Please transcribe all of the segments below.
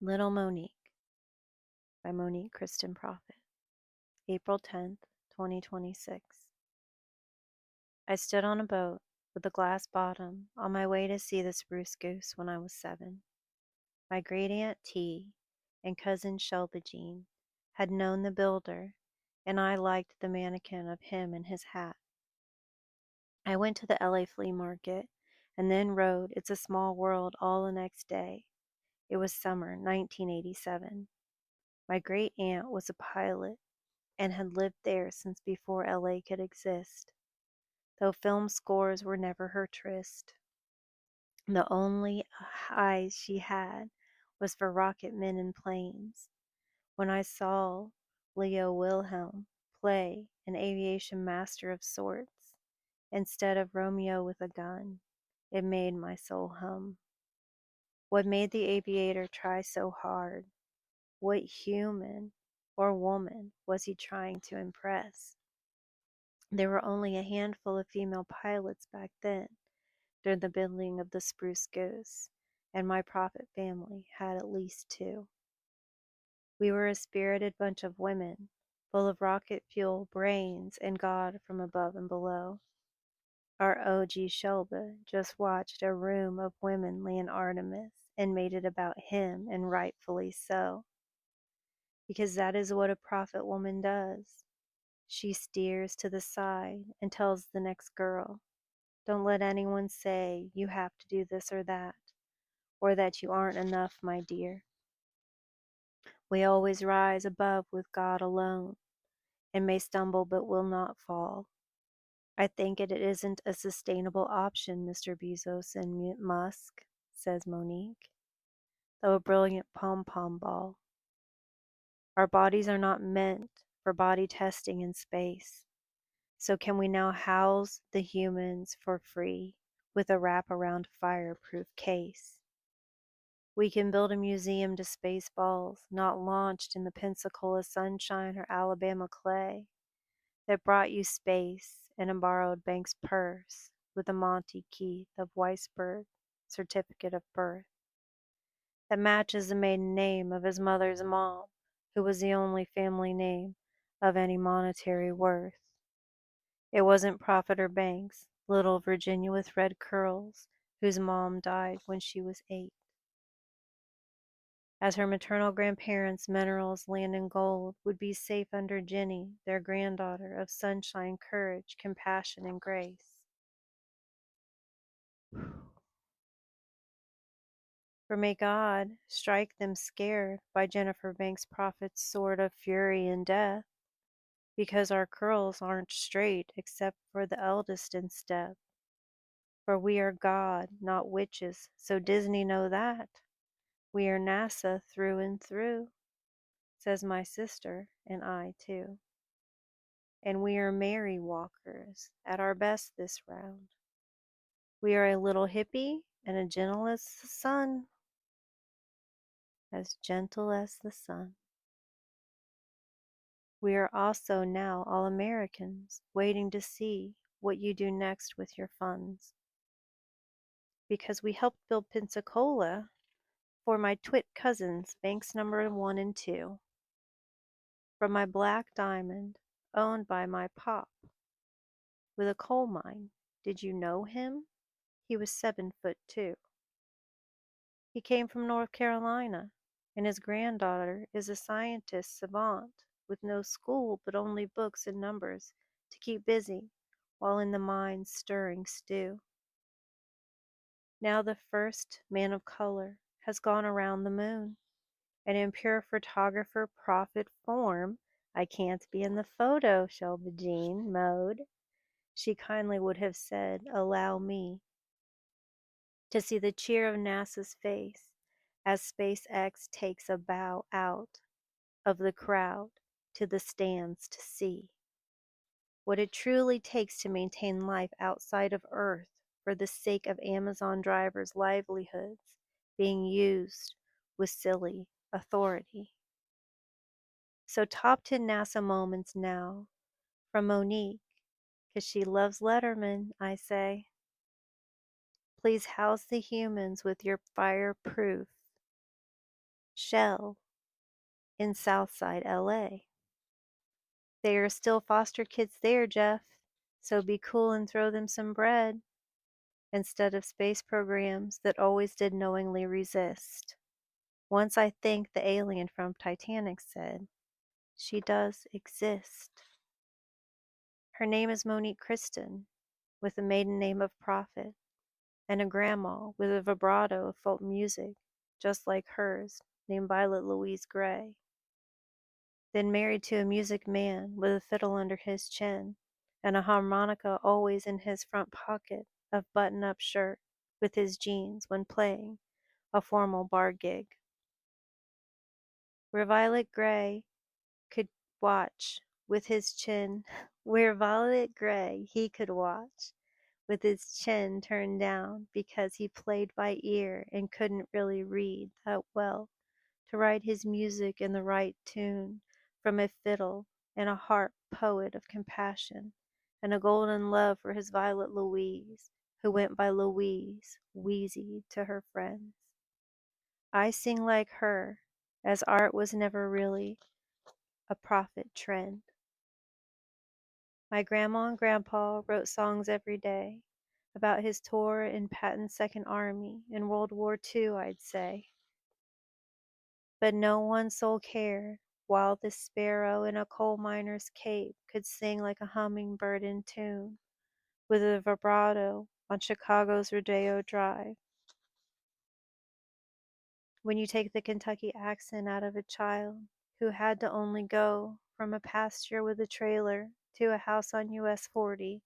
Little Monique by Monique Kristen Prophet, April 10th, 2026. I stood on a boat with a glass bottom on my way to see the spruce goose when I was 7. My great aunt T and cousin Shelba Jean had known the builder, and I liked the mannequin of him and his hat. I went to the LA flea market and then rode It's a Small World all the next day. It was summer 1987. My great aunt was a pilot and had lived there since before LA could exist, though film scores were never her tryst. The only eyes she had was for rocket men and planes. When I saw Leo Wilhelm play an aviation master of sorts, instead of Romeo with a gun, it made my soul hum. What made the aviator try so hard? What human or woman was he trying to impress? There were only a handful of female pilots back then, during the building of the Spruce Goose, and my Prophet family had at least 2. We were a spirited bunch of women, full of rocket fuel, brains, and God from above and below. Our OG Shelba just watched a room of women land Artemis and made it about him, and rightfully so, because that is what a Prophet woman does. She steers to the side and tells the next girl, "Don't let anyone say you have to do this or that you aren't enough, my dear. We always rise above with God alone, and may stumble but will not fall. I think it isn't a sustainable option, Mr. Bezos and Musk," says Monique, though a brilliant pom-pom ball. Our bodies are not meant for body testing in space. So can we now house the humans for free with a wraparound fireproof case? We can build a museum to Spaceballs, not launched in the Pensacola sunshine or Alabama clay, that brought you space in a borrowed bank's purse with a Monty Keith of Weisberg certificate of birth, that matches the maiden name of his mother's mom, who was the only family name of any monetary worth. It wasn't Prophet or Banks, little Virginia with red curls, whose mom died when she was 8. As her maternal grandparents' minerals, land, and gold would be safe under Jenny, their granddaughter of sunshine, courage, compassion, and grace. For may God strike them scared by Jennifer Banks' prophet's sword of fury and death, because our curls aren't straight except for the eldest in step. For we are God, not witches, so Disney know that. We are NASA through and through, says my sister, and I too. And we are merry walkers, at our best this round. We are a little hippie and as gentle as the sun. As gentle as the sun. We are also now all Americans, waiting to see what you do next with your funds. Because we helped build Pensacola for my twit cousins, Banks number 1 and 2. From my black diamond, owned by my pop, with a coal mine. Did you know him? He was 7'2". He came from North Carolina, and his granddaughter is a scientist savant with no school but only books and numbers to keep busy while in the mines stirring stew. Now the first man of color has gone around the moon, and in pure photographer prophet form, I can't be in the photo, Shelba Jean mode, she kindly would have said, allow me to see the cheer of NASA's face as SpaceX takes a bow out of the crowd to the stands to see what it truly takes to maintain life outside of Earth for the sake of Amazon drivers' livelihoods being used with silly authority. So top 10 NASA moments now from Monique, because she loves Letterman, I say. Please house the humans with your fireproof Shell in Southside, LA. They are still foster kids there, Jeff, so be cool and throw them some bread instead of space programs that always did knowingly resist. Once I think the alien from Titanic said, she does exist. Her name is Monique Kristen, with a maiden name of Prophet, and a grandma with a vibrato of folk music, just like hers, named Violet Louise Gray. Then married to a music man with a fiddle under his chin, and a harmonica always in his front pocket of button-up shirt with his jeans when playing a formal bar gig. Where Violet Gray could watch with his chin, where Violet Gray he could watch with his chin turned down because he played by ear and couldn't really read that well to write his music in the right tune from a fiddle and a harp poet of compassion and a golden love for his Violet Louise, who went by Louise, Wheezy to her friends. I sing like her, as art was never really a prophet trend. My grandma and grandpa wrote songs every day about his tour in Patton's Second Army in World War II, I'd say. But no one soul cared, while the sparrow in a coal miner's cape could sing like a hummingbird in tune, with a vibrato on Chicago's Rodeo Drive. When you take the Kentucky accent out of a child who had to only go from a pasture with a trailer to a house on US 40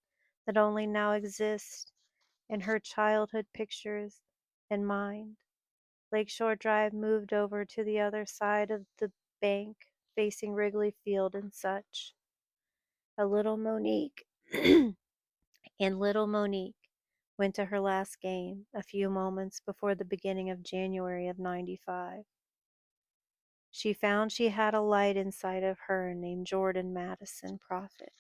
that only now exists in her childhood pictures and mind, Lakeshore Drive moved over to the other side of the bank facing Wrigley Field and such. A little Monique and little Monique went to her last game a few moments before the beginning of January of '95. She found she had a light inside of her named Jordan Madison Prophet.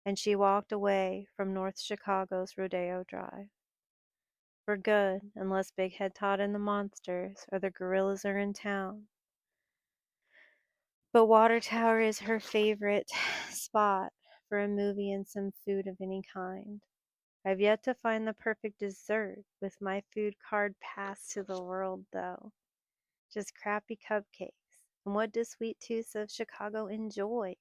And she walked away from North Chicago's Rodeo Drive. For good, unless Big Head Todd and the Monsters or the Gorillas are in town. But Water Tower is her favorite spot for a movie and some food of any kind. I've yet to find the perfect dessert with my food card pass to the world, though. Just crappy cupcakes. And what do sweet tooths of Chicago enjoy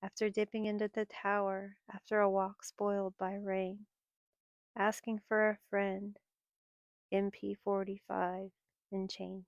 after dipping into the tower after a walk spoiled by rain? Asking for a friend, MP 45, and change.